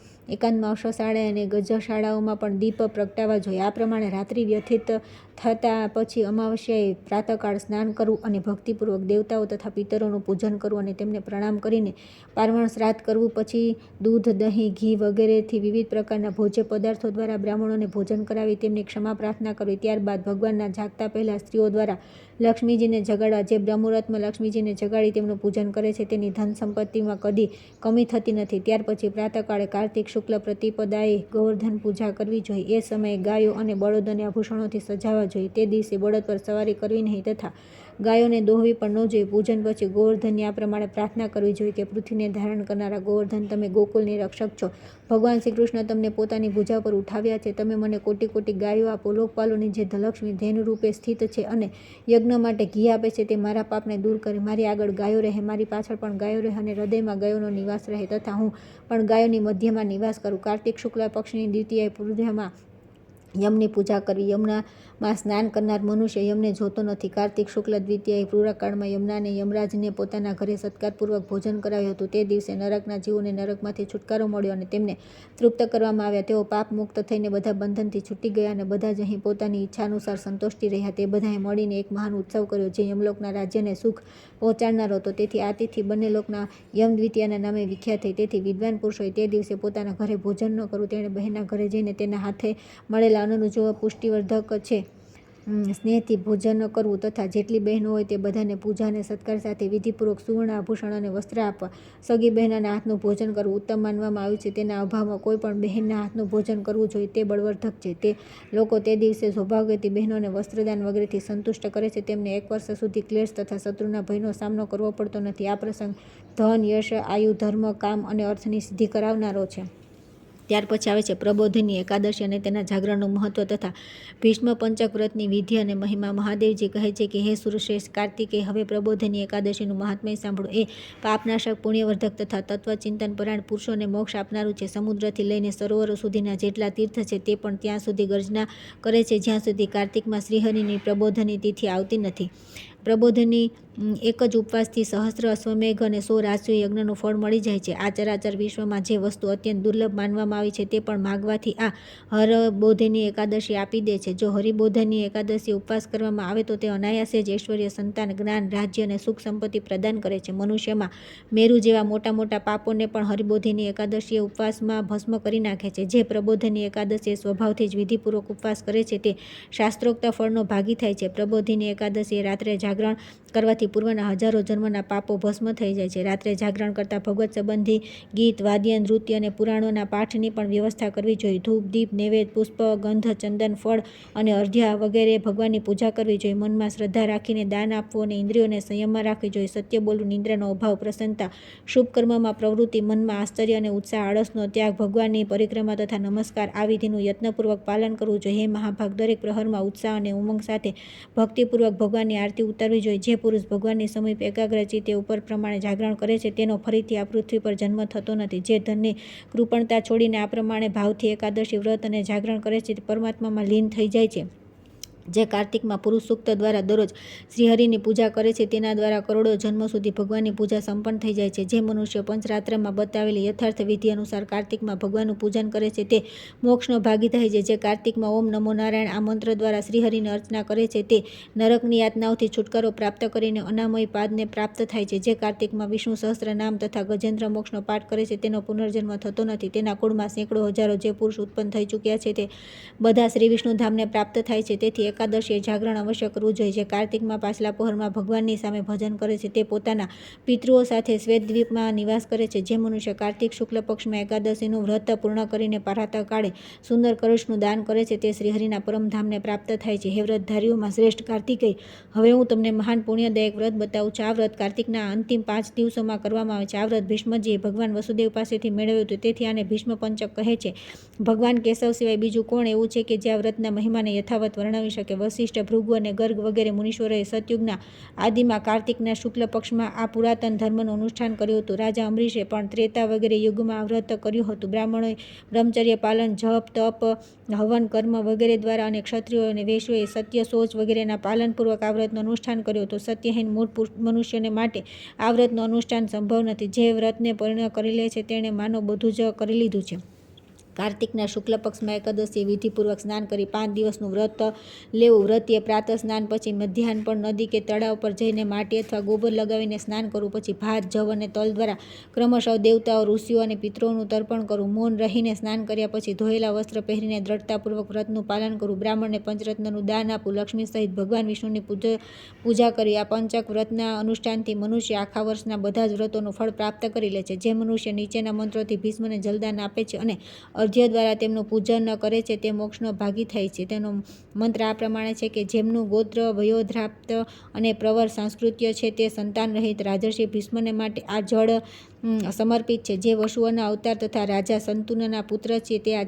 અશ્વશાળા અને ગજશાળાઓમાં પણ દીપ પ્રગટાવવા જોઈએ. આ પ્રમાણે રાત્રિ વ્યથિત થતાં પછી અમાવસ્યાએ પ્રાતઃકાળ સ્નાન કરવું અને ભક્તિપૂર્વક દેવતાઓ તથા પિતરોનું પૂજન કરવું અને તેમને પ્રણામ કરીને પાર્વણ શ્રાદ્ધ કરવું. પછી દૂધ, દહીં, ઘી વગેરેથી વિવિધ પ્રકારના ભોજ્ય પદાર્થો દ્વારા બ્રાહ્મણોને ભોજન કરાવી તેમની ક્ષમા પ્રાર્થના કરવી. ત્યારબાદ ભગવાનના જાગતા પહેલાં સ્ત્રીઓ દ્વારા લક્ષ્મીજીને જગાડવા. જે બ્રહ્મુહૂર્તમાં લક્ષ્મીજીને જગાડી તેમનું પૂજન કરે છે તેની ધન સંપત્તિમાં કદી કમી થતી નથી. ત્યાર પછી પ્રાતઃકાળે કાર્તિક શુક્લ પ્રતિપદાએ ગોવર્ધન પૂજા કરવી જોઈએ. એ સમયે ગાયો અને બળદોને આભૂષણોથી સજાવવા જોઈએ. તે દિવસે બળદ પર સવારી કરવી નહીં તથા ગાયોને દોહવી પણ ન જોઈએ. પૂજન પછી ગોવર્ધનની આ પ્રમાણે પ્રાર્થના કરવી જોઈએ કે પૃથ્વીને ધારણ કરનારા ગોવર્ધન, તમે ગોકુલની રક્ષક છો. ભગવાન શ્રી કૃષ્ણ તમને પોતાની ભુજા પર ઉઠાવ્યા છે. તમે મને કોટી કોટી ગાયો આપો. લોકપાલોની જે ધલક્ષ્મી ધેનુ રૂપે સ્થિત છે અને યજ્ઞ માટે ઘી આપે છે તે મારા પાપને દૂર કરે. મારી આગળ ગાયો રહે, મારી પાછળ પણ ગાયો રહે અને હૃદયમાં ગાયોનો નિવાસ રહે તથા હું પણ ગાયોની મધ્યમાં નિવાસ કરું. કાર્તિક શુક્લ પક્ષની દ્વિતીય પૂર્ણિમામાં યમની પૂજા કરવી. યમુનામાં સ્નાન કરનાર મનુષ્ય યમને જોતો નથી. કાર્તિક શુક્લ દ્વિતીયાએ પૂર્વકાળમાં યમુનાને યમરાજને પોતાના ઘરે સત્કારપૂર્વક ભોજન કરાવ્યું હતું. તે દિવસે નરકના જીવોને નરકમાંથી છુટકારો મળ્યો અને તેમને તૃપ્ત કરવામાં આવ્યા. તેઓ પાપ મુક્ત થઈને બધા બંધનથી છૂટી ગયા અને બધા જ અહીં પોતાની ઈચ્છા અનુસાર સંતોષી રહ્યા. તે બધાએ મળીને એક મહાન ઉત્સવ કર્યો જે યમલોકના રાજ્યને સુખ પહોંચાડનારો હતો. તેથી આ તિથિ બંને લોકના યમ દ્વિતીયાના નામે વિખ્યાત થઈ. તેથી વિદ્વાન પુરુષોએ તે દિવસે પોતાના ઘરે ભોજન ન કરવું. તેણે બહેનના ઘરે જઈને તેના હાથે મળેલા અન્નનું જો પુષ્ટિવર્ધક છે સ્નેહથી ભોજન કરવું તથા જેટલી બહેનો હોય તે બધાને પૂજા અને સત્કાર સાથે વિધિપૂર્વક સુવર્ણ આભૂષણ અને વસ્ત્ર આપવા. સગી બહેનના હાથનું ભોજન કરવું ઉત્તમ માનવામાં આવ્યું છે. તેના અભાવમાં કોઈ પણ બહેનના હાથનું ભોજન કરવું જોઈએ તે બળવર્ધક છે. તે લોકો તે દિવસે સૌભાગ્યવતી બહેનોને વસ્ત્રદાન વગેરેથી સંતુષ્ટ કરે છે. તેમને 1 વર્ષ સુધી ક્લેશ તથા શત્રુના ભયનો સામનો કરવો પડતો નથી. આ પ્રસંગ ધન, યશ, આયુ, ધર્મ, કામ અને અર્થની સિદ્ધિ કરાવનારો છે. ત્યાર પછી આવે છે પ્રબોધિની એકાદશી અને તેના જાગરણનું મહત્વ તથા ભીષ્મ પંચક વ્રતની વિધિ અને મહિમા. મહાદેવજી કહે છે કે હે સુરશ્રેષ્ઠ કાર્તિકે, હવે પ્રબોધિની એકાદશીનું મહાત્મ્ય સાંભળો. એ પાપનાશક, પુણ્યવર્ધક તથા તત્વચિંતન પરાયણ પુરુષોને મોક્ષ આપનારું છે. સમુદ્રથી લઈને સરોવરો સુધીના જેટલા તીર્થ છે તે પણ ત્યાં સુધી ગર્જના કરે છે જ્યાં સુધી કાર્તિકમાં શ્રીહરિની પ્રબોધની તિથિ આવતી નથી. પ્રબોધની એક જ ઉપવાસથી સહસ્ત્ર અશ્વમેઘ અને 100 રાજસૂય યજ્ઞનું ફળ મળી જાય છે. આ ચરાચર વિશ્વમાં જે વસ્તુ અત્યંત દુર્લભ માનવામાં આવી છે તે પણ માગવાથી આ હરબોધિની એકાદશી આપી દે છે. જો હરિબોધિની એકાદશી ઉપવાસ કરવામાં આવે તો તે અનાયાસે જ ઐશ્વર્ય, સંતાન, જ્ઞાન, રાજ્ય અને સુખ સંપત્તિ પ્રદાન કરે છે. મનુષ્યમાં મેરુ જેવા મોટા મોટા પાપોને પણ હરિબોધિની એકાદશીએ ઉપવાસમાં ભસ્મ કરી નાખે છે. જે પ્રબોધિની એકાદશીએ સ્વભાવથી જ વિધિપૂર્વક ઉપવાસ કરે છે તે શાસ્ત્રોક્ત ફળનો ભાગી થાય છે. પ્રબોધિની એકાદશીએ રાત્રે જાગરણ કરવાથી પૂર્વના હજારો જન્મના પાપો ભસ્મ થઈ જાય છે. રાત્રે જાગરણ કરતાં ભગવત સંબંધી ગીત, વાદ્ય, નૃત્ય અને પુરાણોના પાઠની પણ વ્યવસ્થા કરવી જોઈએ. ધૂપ, દીપ, નૈવેદ્ય, પુષ્પ, ગંધ, ચંદન, ફળ અને અર્ધ્યા વગેરે ભગવાનની પૂજા કરવી જોઈએ. મનમાં શ્રદ્ધા રાખીને દાન આપવું અને ઇન્દ્રિયોને સંયમમાં રાખવી જોઈએ. સત્ય બોલવું, નિંદ્રાનો અભાવ, પ્રસન્નતા, શુભ કર્મમાં પ્રવૃત્તિ, મનમાં આશ્ચર્ય અને ઉત્સાહ, આળસનો ત્યાગ, ભગવાનની પરિક્રમા તથા નમસ્કાર આ વિધિનું યત્નપૂર્વક પાલન કરવું જોઈએ. હે મહાભાગ, દરેક પ્રહરમાં ઉત્સાહ અને ઉમંગ સાથે ભક્તિપૂર્વક ભગવાનની આરતી ઉતારવી જોઈએ. જે પુરુષ ભગવાનની સમીપ એકાગ્રચિત્તે ઉપર પ્રમાણે જાગરણ કરે છે તેનો ફરીથી આ પૃથ્વી પર જન્મ થતો નથી. જે ધનની કૃપણતા છોડીને આ પ્રમાણે ભાવથી એકાદશી વ્રત અને જાગરણ કરે છે તે પરમાત્મામાં લીન થઈ જાય છે. જે કાર્તિકમાં પુરુષ સૂક્ત દ્વારા દરરોજ શ્રીહરિની પૂજા કરે છે તેના દ્વારા કરોડો જન્મ સુધી ભગવાનની પૂજા સંપન્ન થઈ જાય છે. જે મનુષ્ય પંચરાત્રમાં બતાવેલી યથાર્થ વિધિ અનુસાર કાર્તિકમાં ભગવાનનું પૂજન કરે છે તે મોક્ષનો ભાગી થાય છે. જે કાર્તિકમાં ઓમ નમો નારાયણ આ મંત્ર દ્વારા શ્રીહરિની અર્ચના કરે છે તે નરકની યાતનાઓથી છુટકારો પ્રાપ્ત કરીને અનામય પાદને પ્રાપ્ત થાય છે. જે કાર્તિકમાં વિષ્ણુ સહસ્ત્ર નામ તથા ગજેન્દ્ર મોક્ષનો પાઠ કરે છે તેનો પુનર્જન્મ થતો નથી. તેના કુળમાં સેંકડો હજારો જે પુરુષ ઉત્પન્ન થઈ ચૂક્યા છે તે બધા શ્રી વિષ્ણુ ધામને પ્રાપ્ત થાય છે. તેથી એકાદશીએ જાગરણ અવશ્ય કરવું જોઈએ. જે કાર્તિકમાં પાછલા પહોરમાં ભગવાનની સામે ભજન કરે છે તે પોતાના પિતૃઓ સાથે શ્વેતદ્વીપમાં નિવાસ કરે છે. જે મનુષ્ય કાર્તિક શુક્લ પક્ષમાં એકાદશીનું વ્રત પૂર્ણ કરીને પ્રાતઃકાળે સુંદર કળશનું દાન કરે છે તે શ્રીહરિના પરમધામને પ્રાપ્ત થાય છે. હે વ્રતધારીઓમાં શ્રેષ્ઠ કાર્તિકેય, હવે હું તમને મહાન પુણ્યદાયક વ્રત બતાવું છું. આ વ્રત કાર્તિકના અંતિમ 5 દિવસોમાં કરવામાં આવે છે. આ વ્રત ભીષ્મજીએ ભગવાન વસુદેવ પાસેથી મેળવ્યું હતું, તેથી આને ભીષ્મ પંચક કહે છે. ભગવાન કેશવ સિવાય બીજું કોણ એવું છે કે જે આ વ્રતના મહિમાને યથાવત વર્ણવી શકે? વશિષ્ઠ, ભૃગુ અને ગર્ગ વગેરે મુનીશ્વરોએ સતયુગના આદિમાં કાર્તિકના શુક્લ પક્ષમાં આ પુરાતન ધર્મનું અનુષ્ઠાન કર્યું હતું. રાજા અમરીશે પણ ત્રેતા વગેરે યુગમાં આ વ્રત કર્યું હતું. બ્રાહ્મણોએ બ્રહ્મચર્ય પાલન, જપ, તપ, હવન, કર્મ વગેરે દ્વારા અને ક્ષત્રિયો અને વૈશ્યોએ સત્ય, શૌચ વગેરેના પાલનપૂર્વક આ વ્રતનું અનુષ્ઠાન કર્યું હતું. સત્યહીન મૂળ મનુષ્યને માટે આ વ્રતનું અનુષ્ઠાન સંભવ નથી. જે વ્રતને પરિણ કરી લે છે તેણે માનો બધું જ કરી લીધું છે. કાર્તિકના શુક્લ પક્ષમાં એકાદશીએ વિધિપૂર્વક સ્નાન કરી 5 દિવસનું વ્રત લેવું. વ્રતીએ પ્રાતઃ સ્નાન પછી મધ્યાહન પણ નદી કે તળાવ પર જઈને માટી અથવા ગોબર લગાવીને સ્નાન કરવું. પછી ભાત, જવ અને તલ દ્વારા ક્રમશઃ દેવતાઓ, ઋષિઓ અને પિતૃઓનું તર્પણ કરવું. મૌન રહીને સ્નાન કર્યા પછી ધોયેલા વસ્ત્ર પહેરીને દ્રઢતાપૂર્વક વ્રતનું પાલન કરવું. બ્રાહ્મણને પંચરત્નનું દાન આપવું. લક્ષ્મી સહિત ભગવાન વિષ્ણુની પૂજા કરવી. આ પંચક વ્રતના અનુષ્ઠાનથી મનુષ્ય આખા વર્ષના બધા જ વ્રતોનું ફળ પ્રાપ્ત કરી લે છે. જે મનુષ્ય નીચેના મંત્રોથી ભીષ્મને જલદાન આપે છે અને અર્ઘ્ય દ્વારા તેમનું પૂજન કરે છે તે મોક્ષનો ભાગી થાય છે. તેનો મંત્ર આ પ્રમાણે છે કે જેમનું ગોત્ર વયોધ્રાપ્ત અને પ્રવર સંસ્કૃત્ય છે તે સંતાન રહિત રાજર્ષિ ભીષ્મને માટે આ જળ સમર્પિત છે. જે વસુઓના અવતાર તથા રાજા સંતુનના પુત્ર છે તે આ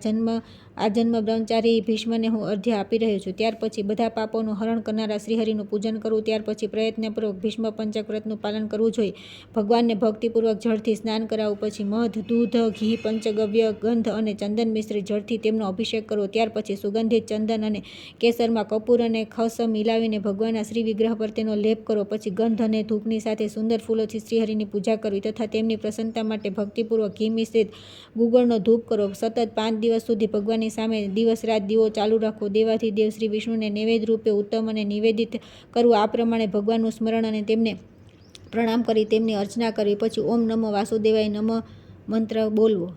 જન્મ બ્રહ્મચારી ભીષ્મને હું અર્ઘ્ય આપી રહ્યો છું. ત્યાર પછી બધા પાપોનું હરણ કરનારા શ્રીહરિનું પૂજન કરવું. ત્યાર પછી પ્રયત્નપૂર્વક ભીષ્મ પંચક વ્રતનું પાલન કરવું જોઈએ. ભગવાનને ભક્તિપૂર્વક જળથી સ્નાન કરાવવું. પછી મધ, દૂધ, ઘી, પંચગવ્ય, ગંધ અને ચંદન મિશ્રિત જળથી તેમનો અભિષેક કરવો. ત્યાર પછી સુગંધિત ચંદન અને કેસરમાં કપૂર અને ખસ મિલાવીને ભગવાનના શ્રી વિગ્રહ પર તેનો લેપ કરવો. પછી ગંધ અને ધૂપની સાથે સુંદર ફૂલોથી શ્રીહરિની પૂજા કરવી તથા તેમની પ્રસન્નતા માટે ભક્તિપૂર્વક ઘી મિશ્રિત ગુગળનો ધૂપ કરવો. સતત 5 દિવસ સુધી ભગવાનની સામે દિવસ રાત દીવો ચાલુ રાખવો. દેવાધિદેવ શ્રી વિષ્ણુને નૈવેદ્ય રૂપે ઉત્તમ અને નિવેદિત કરવું. આ પ્રમાણે ભગવાનનું સ્મરણ અને તેમને પ્રણામ કરી તેમની અર્ચના કરવી. પછી ઓમ નમો વાસુદેવાય નમઃ મંત્ર બોલવો.